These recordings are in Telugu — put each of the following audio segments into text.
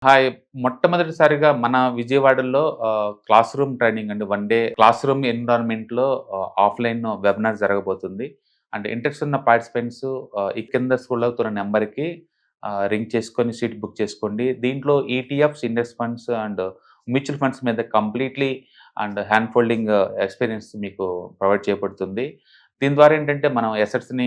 హాయ్. మొట్టమొదటిసారిగా మన విజయవాడలో క్లాస్ రూమ్ ట్రైనింగ్ అండి. 1 డే క్లాస్ రూమ్ ఎన్విరాన్మెంట్‌లో ఆఫ్‌లైన్ వెబినార్ జరగబోతుంది. అండ్ ఇంట్రెస్ట్ ఉన్న పార్టిసిపెంట్స్ ఈ కింద స్క్రోల్ అవుతున్న నంబర్‌కి రింగ్ చేసుకొని సీట్ బుక్ చేసుకోండి. దీంట్లో ETFs, index funds and mutual funds మీద completely and hand holding experience మీకు ప్రొవైడ్ చేయబడుతుంది. దీని ద్వారా ఏంటంటే మనం అసెట్స్‌ని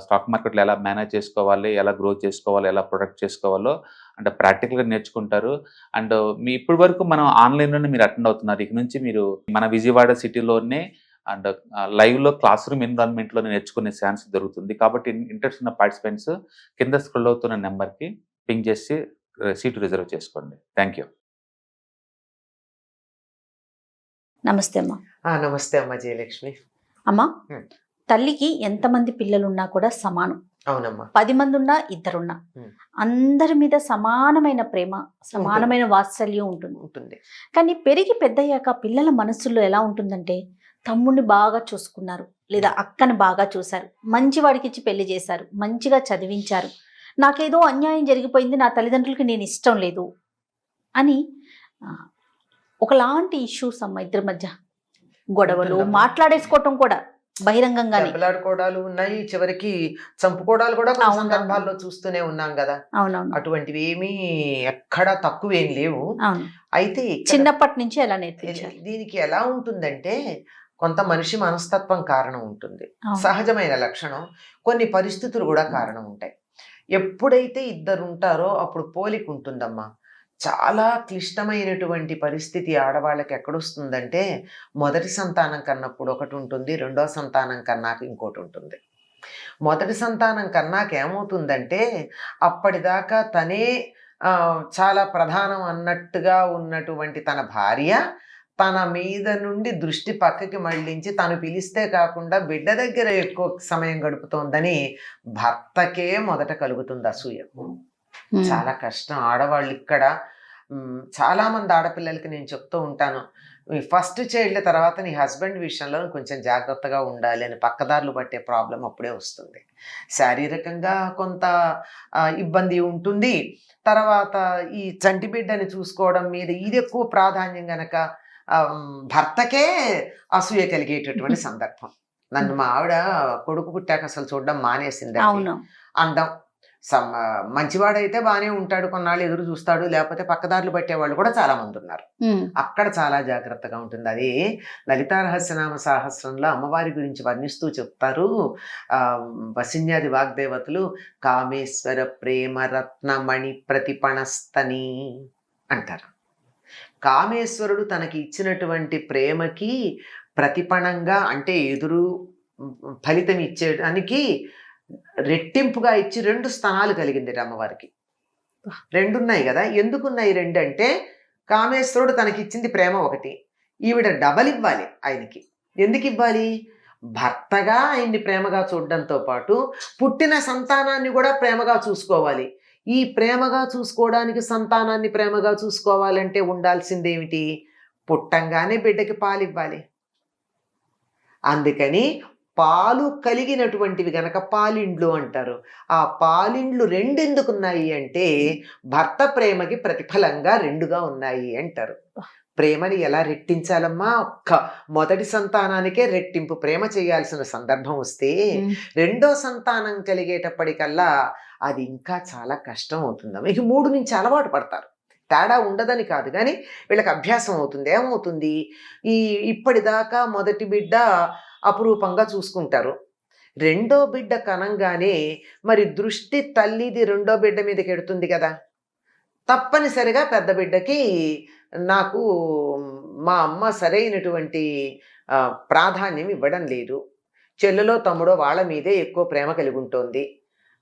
స్టాక్ మార్కెట్‌లో ఎలా మేనేజ్ చేసుకోవాలి, ఎలా గ్రో చేసుకోవాలి, ఎలా ప్రొటెక్ట్ చేసుకోవాలో అంటే ప్రాక్టికల్‌గా నేర్చుకుంటారు. అండ్ ఇప్పటి వరకు మనం ఆన్‌లైన్‌లోనే మీరు అటెండ్ అవుతున్నారు. ఇక నుంచి మీరు మన విజయవాడ సిటీలోనే అండ్ లైవ్‌లో క్లాస్ రూమ్ ఎన్విరాన్మెంట్‌లో నేర్చుకునే ఛాన్స్ దొరుకుతుంది. కాబట్టి ఇంట్రెస్ట్ ఉన్న పార్టిసిపెంట్స్ కింద స్క్రోల్ అవుతున్న నంబర్‌కి పింగ్ చేసి సీట్ రిజర్వ్ చేసుకోండి. Thank you. నమస్తే అమ్మా. నమస్తే అమ్మ జయలక్ష్మి. అమ్మా, హ్మ్. తల్లికి ఎంతమంది పిల్లలున్నా కూడా సమానం. అవునమ్మా. 10 మందున్నా, ఇద్దరున్నా హ్మ్. అందరి మీద సమానమైన ప్రేమ, సమానమైన వాత్సల్యం ఉంటుంది. ఉంటుంది. కానీ పెరిగి పెద్దయ్యాక పిల్లల మనసుల్లో ఎలా ఉంటుందంటే, తమ్ముడిని బాగా చూసుకున్నారు, లేదా అక్కని బాగా చూశారు, మంచి వాడికిచ్చి పెళ్లి చేశారు, మంచిగా చదివించారు, నాకేదో అన్యాయం జరిగిపోయింది, నా తల్లిదండ్రులకి నేను ఇష్టం లేదు అని ఆ, ఒకలాంటి ఇష్యూస్ అమ్మ ఇద్దరి మధ్య. గొడవలు, ఉంటుందమ్మా. మాట్లాడేసుకోవటం కూడా బహిరంగంగానే. దెబ్బలాడుకోవడాలు ఉన్నాయి. చివరికి చంపుకోవడాలు కూడా కొన్ని అవునవును. సందర్భాల్లో చూస్తూనే ఉన్నాం గదా! అవునవును. అటువంటివి ఏమీ ఎక్కడా తక్కువేం లేవు. అవును. అయితే ఇక్కడ చిన్నప్పటి నుంచి ఎలా నేర్పించాలి? దీనికి ఎలా ఉంటుందంటే కొంత మనిషి మనస్తత్వం కారణం ఉంటుంది. అవును. సహజమైన లక్షణం. కొన్ని పరిస్థితులు గూడా కారణం ఉంటాయి. ఎప్పుడైతే ఇద్దరుంటారో అప్పుడు పోలికుంటుందమ్మా. చాలా క్లిష్టమైనటువంటి పరిస్థితి ఆడవాళ్ళకి ఎక్కడొస్తుందంటే, మొదటి సంతానం కన్నప్పుడు ఒకటుంటుంది. రెండో సంతానం కన్నాక ఇంకోటుంటుంది. మొదటి సంతానం కన్నాక ఏమవుతుందంటే, అప్పటిదాకా తనే చాలా ప్రధానం అన్నట్టుగా ఉన్నటువంటి తన భార్య, తన మీద నుండి దృష్టి పక్కకి మళ్ళించి తను పిలిస్తే కాకుండా బిడ్డ దగ్గర ఎక్కువ సమయం గడుపుతోందని భర్తకే మొదట కలుగుతుంది అసూయ. చాలా కష్టం ఆడవాళ్ళిక్కడ. చాలామంది ఆడపిల్లలకి నేను చెప్తూ ఉంటాను. ఈ ఫస్ట్ చైల్డ్ తర్వాత నీ హస్బెండ్ విషయంలో కొంచెం జాగ్రత్తగా ఉండాలి అని పక్కదారులు పట్టే ప్రాబ్లమ్ అప్పుడే వస్తుంది. శారీరకంగా కొంత ఇబ్బంది ఉంటుంది. తర్వాత ఈ చంటి బిడ్డని చూసుకోవడం మీద ఇది ఎక్కువ ప్రాధాన్యం గనక భర్తకే అసూయ కలిగేటటువంటి సందర్భం. నన్ను మా ఆవిడ కొడుకు పుట్టాక అసలు చూడడం మానేసిందండి. అవును. అందం మంచివాడైతే బానే ఉంటాడు. కొన్నాళ్ళు ఎదురు చూస్తాడు. లేకపోతే పక్కదారులు పట్టేవాళ్ళు కూడా చాలా మంది ఉన్నారు. అక్కడ చాలా జాగ్రత్తగా ఉంటుంది. అది లలితా రహస్యనామ సాహస్రంలో అమ్మవారి గురించి వర్ణిస్తూ చెప్తారు. వసిన్యాది వాగ్దేవతలు కామేశ్వర ప్రేమ రత్నమణి ప్రతిపణస్తని అంటారు. కామేశ్వరుడు తనకి ఇచ్చినటువంటి ప్రేమకి ప్రతిపణంగా అంటే ఎదురు ఫలితం ఇచ్చేయడానికి రెట్టింపుగా ఇచ్చి 2 స్థానాలు కలిగింది అమ్మవారికి. 2 ఉన్నాయి కదా. ఎందుకున్నాయి 2 అంటే కామేశ్వరుడు తనకిచ్చింది ప్రేమ ఒకటి. ఈవిడ డబల్ ఇవ్వాలి ఆయనకి. ఎందుకు ఇవ్వాలి? భర్తగా ఆయన్ని ప్రేమగా చూడడంతో పాటు పుట్టిన సంతానాన్ని కూడా ప్రేమగా చూసుకోవాలి. ఈ ప్రేమగా చూసుకోవడానికి సంతానాన్ని ప్రేమగా చూసుకోవాలంటే ఉండాల్సిందేమిటి? పుట్టంగానే బిడ్డకి పాలివ్వాలి. అందుకని పాలు కలిగినటువంటివి గనక పాలిండ్లు అంటారు. ఆ పాలిండ్లు 2 ఎందుకున్నాయి అంటే భర్త ప్రేమకి ప్రతిఫలంగా 2గా ఉన్నాయి అంటారు. ప్రేమని ఎలా రెట్టించాలమ్మా? మొదటి సంతానానికే రెట్టింపు ప్రేమ చేయాల్సిన సందర్భం వస్తే రెండో సంతానం కలిగేటప్పటికల్లా అది ఇంకా చాలా కష్టం అవుతుందమ్మా. ఇక 3 నుంచి అలవాటు పడతారు. తేడా ఉండదని కాదు కానీ వీళ్ళకి అభ్యాసం అవుతుంది. ఏమవుతుంది? ఇప్పటిదాకా మొదటి బిడ్డ అపురూపంగా చూసుకుంటారు. రెండో బిడ్డ కనంగానే మరి దృష్టి తల్లిది రెండో బిడ్డ మీదకెడుతుంది కదా. తప్పనిసరిగా పెద్ద బిడ్డకి నాకు మా అమ్మ సరైనటువంటి ప్రాధాన్యం ఇవ్వడం లేదు, చెల్లెలో తమ్ముడో వాళ్ళ మీదే ఎక్కువ ప్రేమ కలిగి ఉంటుంది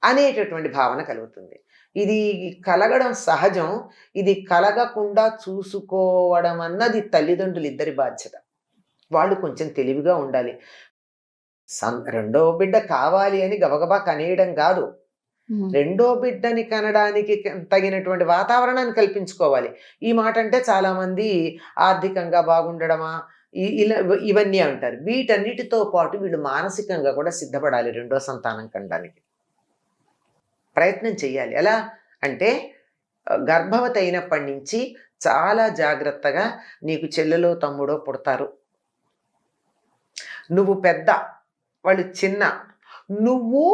అనేటటువంటి భావన కలుగుతుంది. ఇది కలగడం సహజం. ఇది కలగకుండా చూసుకోవడం అన్నది తల్లిదండ్రులు ఇద్దరి బాధ్యత. వాళ్ళు కొంచెం తెలివిగా ఉండాలి. రెండో బిడ్డ కావాలి అని గబగబా కనేయడం కాదు. రెండో బిడ్డని కనడానికి తగినటువంటి వాతావరణాన్ని కల్పించుకోవాలి. ఈ మాట అంటే చాలామంది ఆర్థికంగా బాగుండడమా ఇలా ఇవన్నీ అంటారు. వీటన్నిటితో పాటు వీళ్ళు మానసికంగా కూడా సిద్ధపడాలి రెండో సంతానం కనడానికి. ప్రయత్నం చెయ్యాలి. ఎలా అంటే గర్భవతి అయినప్పటి నుంచి చాలా జాగ్రత్తగా నీకు చెల్లెలో తమ్ముడో పుడతారు, నువ్వు పెద్ద, వాళ్ళు చిన్న, నువ్వు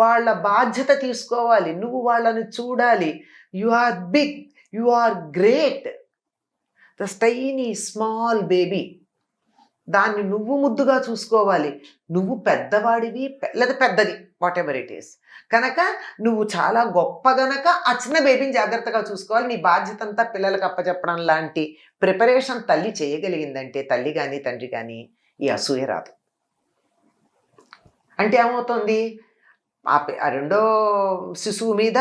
వాళ్ళ బాధ్యత తీసుకోవాలి, నువ్వు వాళ్ళని చూడాలి. You are big, you are great. The tiny small baby, దాన్ని నువ్వు ముద్దుగా చూసుకోవాలి. నువ్వు పెద్దవాడివి లేదా పెద్దది, వాట్ ఎవర్ ఇట్ ఈస్, కనుక నువ్వు చాలా గొప్ప గనక ఆ చిన్న బేబీని జాగ్రత్తగా చూసుకోవాలి. నీ బాధ్యత అంతా పిల్లలకు అప్పచెప్పడం లాంటి ప్రిపరేషన్ తల్లి చేయగలిగిందంటే, తల్లి కానీ తండ్రి కానీ ఈ అసూయ రాదు. అంటే ఏమవుతుంది, ఆ రెండో శిశువు మీద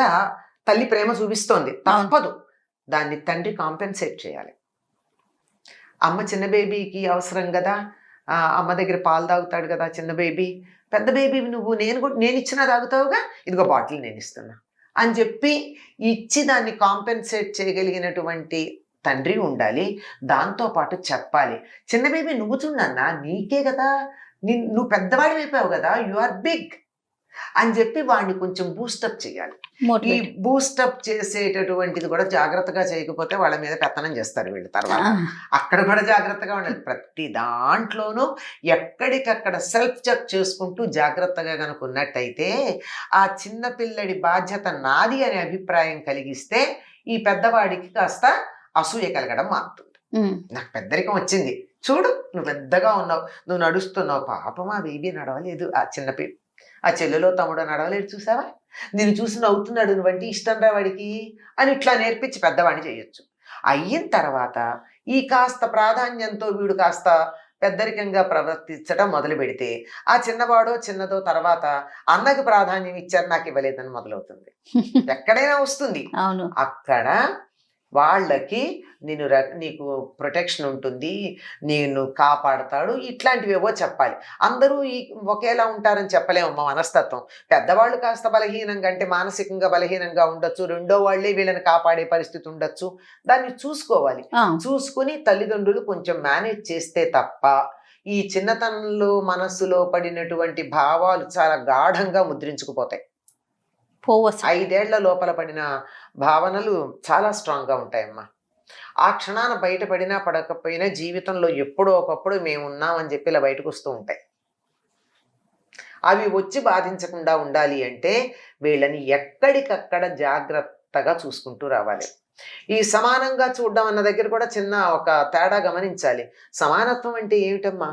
తల్లి ప్రేమ చూపిస్తోంది, తప్పదు, దాన్ని తండ్రి కాంపెన్సేట్ చేయాలి. అమ్మ చిన్న బేబీకి అవసరం కదా, అమ్మ దగ్గర పాలు తాగుతాడు కదా చిన్న బేబీ, పెద్ద బేబీ నువ్వు నేను ఇచ్చినా తాగుతావుగా, ఇదిగో బాటిల్ నేను ఇస్తున్నా అని చెప్పి ఇచ్చి దాన్ని కాంపెన్సేట్ చేయగలిగినటువంటి తండ్రి ఉండాలి. దాంతోపాటు చెప్పాలి, చిన్న బేబీ నువ్వు చూడన్నా, నీకే కదా, నువ్వు పెద్దవాడి అయిపోయావు కదా, యు ఆర్ బిగ్ అని చెప్పి వాడిని కొంచెం బూస్టప్ చేయాలి. ఈ బూస్టప్ చేసేటటువంటిది కూడా జాగ్రత్తగా చేయకపోతే వాళ్ళ మీద పెత్తనం చేస్తారు వీళ్ళు తర్వాత. అక్కడ కూడా జాగ్రత్తగా ఉండాలి. ప్రతి దాంట్లోనూ ఎక్కడికక్కడ సెల్ఫ్ చెక్ చేసుకుంటూ జాగ్రత్తగా కనుక ఉన్నట్టయితే ఆ చిన్న పిల్లడి బాధ్యత నాది అనే అభిప్రాయం కలిగిస్తే ఈ పెద్దవాడికి కాస్త అసూయ కలగడం మారుతుంది. నాకు పెద్దరికం వచ్చింది చూడు, నువ్వు పెద్దగా ఉన్నావు, నువ్వు నడుస్తున్నావు, పాపం ఆ బేబీ నడవలేదు, ఆ చెల్లెలో తమ్ముడు నడవలేదు, చూసావా, నేను చూసి నవ్వుతున్నాడు, నువ్వంటే ఇష్టం రా వాడికి అని ఇట్లా నేర్పించి పెద్దవాడిని చేయొచ్చు. అయిన తర్వాత ఈ కాస్త ప్రాధాన్యంతో వీడు కాస్త పెద్దరికంగా ప్రవర్తించడం మొదలు పెడితే ఆ చిన్నవాడో చిన్నదో తర్వాత అన్నకి ప్రాధాన్యం ఇచ్చారు నాకు ఇవ్వలేదని మొదలవుతుంది. ఎక్కడైనా వస్తుంది. అక్కడ వాళ్ళకి నీకు ప్రొటెక్షన్ ఉంటుంది, నేను కాపాడతాడు, ఇట్లాంటివేవో చెప్పాలి. అందరూ ఒకేలా ఉంటారని చెప్పలేము. మా మనస్తత్వం, పెద్దవాళ్ళు కాస్త బలహీనంగా అంటే మానసికంగా బలహీనంగా ఉండొచ్చు, రెండో వాళ్ళే వీళ్ళని కాపాడే పరిస్థితి ఉండొచ్చు. దాన్ని చూసుకోవాలి. చూసుకుని తల్లిదండ్రులు కొంచెం మేనేజ్ చేస్తే తప్ప ఈ చిన్నతనంలో మనస్సులో పడినటువంటి భావాలు చాలా గాఢంగా ముద్రించుకుపోతాయి. 5 ఏళ్ల లోపల పడిన భావనలు చాలా స్ట్రాంగ్గా ఉంటాయమ్మా. ఆ క్షణాన బయటపడినా పడకపోయినా జీవితంలో ఎప్పుడో ఒకప్పుడు మేమున్నామని చెప్పి ఇలా బయటకు వస్తూ ఉంటాయి. అవి వచ్చి బాధించకుండా ఉండాలి అంటే వీళ్ళని ఎక్కడికక్కడ జాగ్రత్తగా చూసుకుంటూ రావాలి. ఈ సమానంగా చూడడం అన్న దగ్గర కూడా చిన్న ఒక తేడా గమనించాలి. సమానత్వం అంటే ఏమిటమ్మా?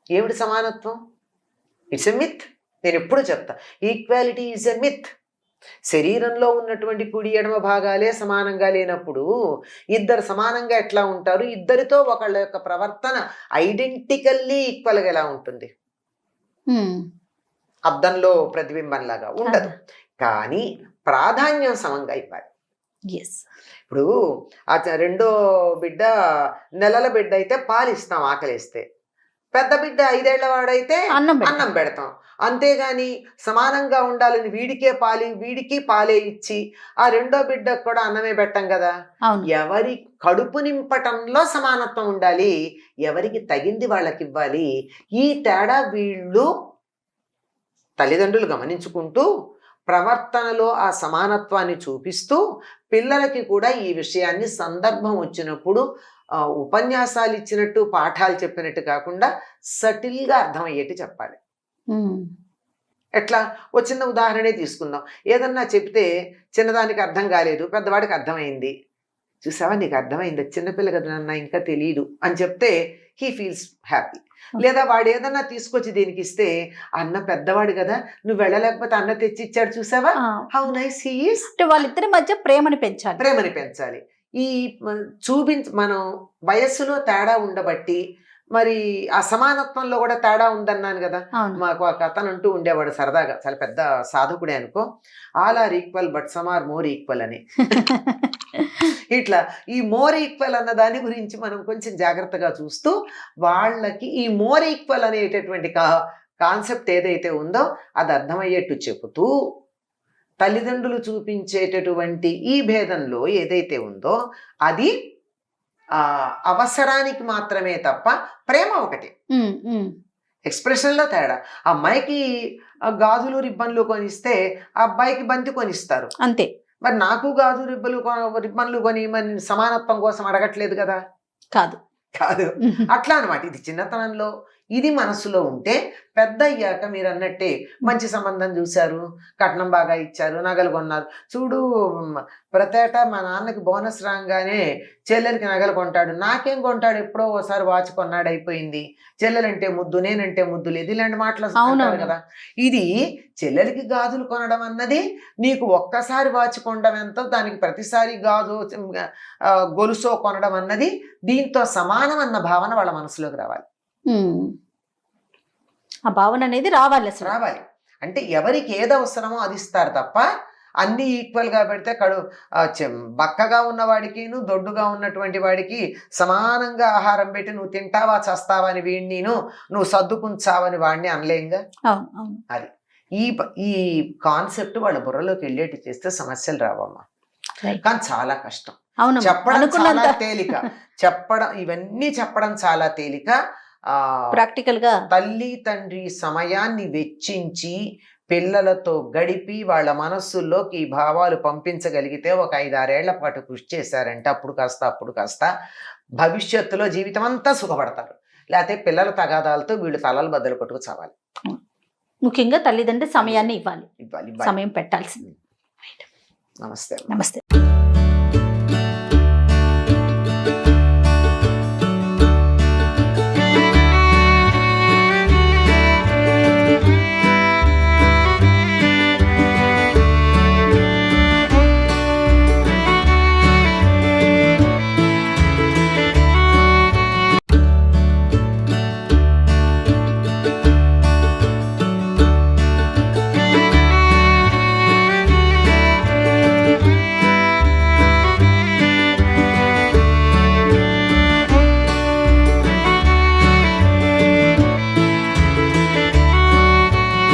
ఏమిటి సమానత్వం? It's a myth. నేను ఎప్పుడు చెప్తా, ఈక్వాలిటీ ఈజ్ ఎ మిత్. శరీరంలో ఉన్నటువంటి కుడి ఎడమ భాగాలే సమానంగా లేనప్పుడు ఇద్దరు సమానంగా ఎట్లా ఉంటారు? ఇద్దరితో ఒకళ్ళ యొక్క ప్రవర్తన ఐడెంటికల్లీ ఈక్వల్గా ఎలా ఉంటుంది? అద్దంలో ప్రతిబింబంలాగా ఉండదు. కానీ ప్రాధాన్యం సమంగా ఇవ్వాలి. ఇప్పుడు ఆ రెండో బిడ్డ నెలల బిడ్డ అయితే పాలిస్తాం ఆకలిస్తే, పెద్ద బిడ్డ 5 ఏళ్ల వాడైతే అన్నం పెడతాం. అంతేగాని సమానంగా ఉండాలని వీడికి పాలే ఇచ్చి ఆ రెండో బిడ్డకు కూడా అన్నమే పెట్టం కదా. ఎవరి కడుపు నింపటంలో సమానత్వం ఉండాలి, ఎవరికి తగింది వాళ్ళకి ఇవ్వాలి. ఈ తేడా వీళ్ళు తల్లిదండ్రులు గమనించుకుంటూ ప్రవర్తనలో ఆ సమానత్వాన్ని చూపిస్తూ పిల్లలకి కూడా ఈ విషయాన్ని సందర్భం వచ్చినప్పుడు ఉపన్యాసాలు ఇచ్చినట్టు పాఠాలు చెప్పినట్టు కాకుండా సటిల్గా అర్థమయ్యేట్టు చెప్పాలి. ఎట్లా? ఓ చిన్న ఉదాహరణే తీసుకుందాం. ఏదన్నా చెప్తే చిన్నదానికి అర్థం కాలేదు, పెద్దవాడికి అర్థమైంది. చూసావా, నీకు అర్థమైంది, చిన్నపిల్ల కదా నాన్న ఇంకా తెలియదు అని చెప్తే హీ ఫీల్స్ హ్యాపీ. లేదా వాడు ఏదన్నా తీసుకొచ్చి దీనికి ఇస్తే, అన్న పెద్దవాడు కదా, నువ్వు వెళ్ళలేకపోతే అన్న తెచ్చి ఇచ్చాడు చూసావా, హౌ నైస్ హీ ఈస్. వాళ్ళిద్దరి మధ్య ప్రేమని పెంచాలి. ఈ మనం వయస్సులో తేడా ఉండబట్టి మరి ఆ సమానత్వంలో కూడా తేడా ఉందన్నాను కదా. మాకు ఒక అతను అంటూ ఉండేవాడు సరదాగా, చాలా పెద్ద సాధకుడే అనుకో, all are equal but some are more equal అని. ఇట్లా ఈ మోర్ ఈక్వల్ అన్న దాని గురించి మనం కొంచెం జాగ్రత్తగా చూస్తూ వాళ్ళకి ఈ మోర్ ఈక్వల్ అనేటటువంటి కాన్సెప్ట్ ఏదైతే ఉందో అది అర్థమయ్యేట్టు చెబుతూ తల్లిదండ్రులు చూపించేటటువంటి ఈ భేదంలో ఏదైతే ఉందో అది అవసరానికి మాత్రమే తప్ప ప్రేమ ఒకటి. ఎక్స్ప్రెషన్లో తేడా. అమ్మాయికి గాజులు రిబ్బన్లు కొనిస్తే ఆ అబ్బాయికి బంతి కొనిస్తారు, అంతే. మరి నాకు గాజు రిబ్బన్లు కొని మరి సమానత్వం కోసం అడగట్లేదు కదా. కాదు. కాదు, అట్లా అనమాట. ఇది చిన్నతనంలో ఇది మనసులో ఉంటే పెద్ద అయ్యాక మీరు అన్నట్టే మంచి సంబంధం చూశారు, కట్నం బాగా ఇచ్చారు, నగలు కొన్నారు. చూడు ప్రతేటా మా నాన్నకి బోనస్ రాగానే చెల్లెలకి నగలు కొంటాడు, నాకేం కొంటాడు, ఎప్పుడో ఒకసారి వాచ్ కొన్నాడు, అయిపోయింది. చెల్లెలంటే ముద్దు, నేనంటే ముద్దు లేదు, ఇలాంటి మాటలు అంటారు కదా. ఇది చెల్లెలకి గాజులు కొనడం అన్నది నీకు ఒక్కసారి వాచ్ కొనడం ఎంతో, దానికి ప్రతిసారి గాజు గొలుసో కొనడం అన్నది దీంతో సమానం అన్న భావన వాళ్ళ మనసులోకి రావాలి. ఆ భావన అనేది రావాలి అసలు. రావాలి అంటే ఎవరికి ఏది అవసరమో అది ఇస్తారు తప్ప అన్ని ఈక్వల్గా పెడితే బక్కగా ఉన్నవాడికి దొడ్డుగా ఉన్నటువంటి వాడికి సమానంగా ఆహారం పెట్టి నువ్వు తింటావా చస్తావని వీడిని, నువ్వు సర్దుకుంచావని వాడిని అనలేంగా. అది ఈ కాన్సెప్ట్ వాళ్ళ బుర్రలోకి వెళ్ళేటి చేస్తే సమస్యలు రావమ్మా. కానీ చాలా కష్టం. చెప్పడం చాలా తేలిక, ఇవన్నీ చెప్పడం చాలా తేలిక. ప్రాక్టికల్ గా తల్లి తండ్రి సమయాన్ని వెచ్చించి పిల్లలతో గడిపి వాళ్ళ మనస్సుల్లోకి ఈ భావాలు పంపించగలిగితే ఒక 5-6 ఏళ్ల పాటు కృషి చేశారంటే అప్పుడు కాస్త భవిష్యత్తులో జీవితం అంతా సుఖపడతారు. లేకపోతే పిల్లల తగాదాలతో వీళ్ళు తలలు బద్దలు కొట్టుకు చావాలి. ముఖ్యంగా తల్లిదండ్రులు సమయాన్ని ఇవ్వాలి, సమయం పెట్టాల్సింది. నమస్తే. నమస్తే.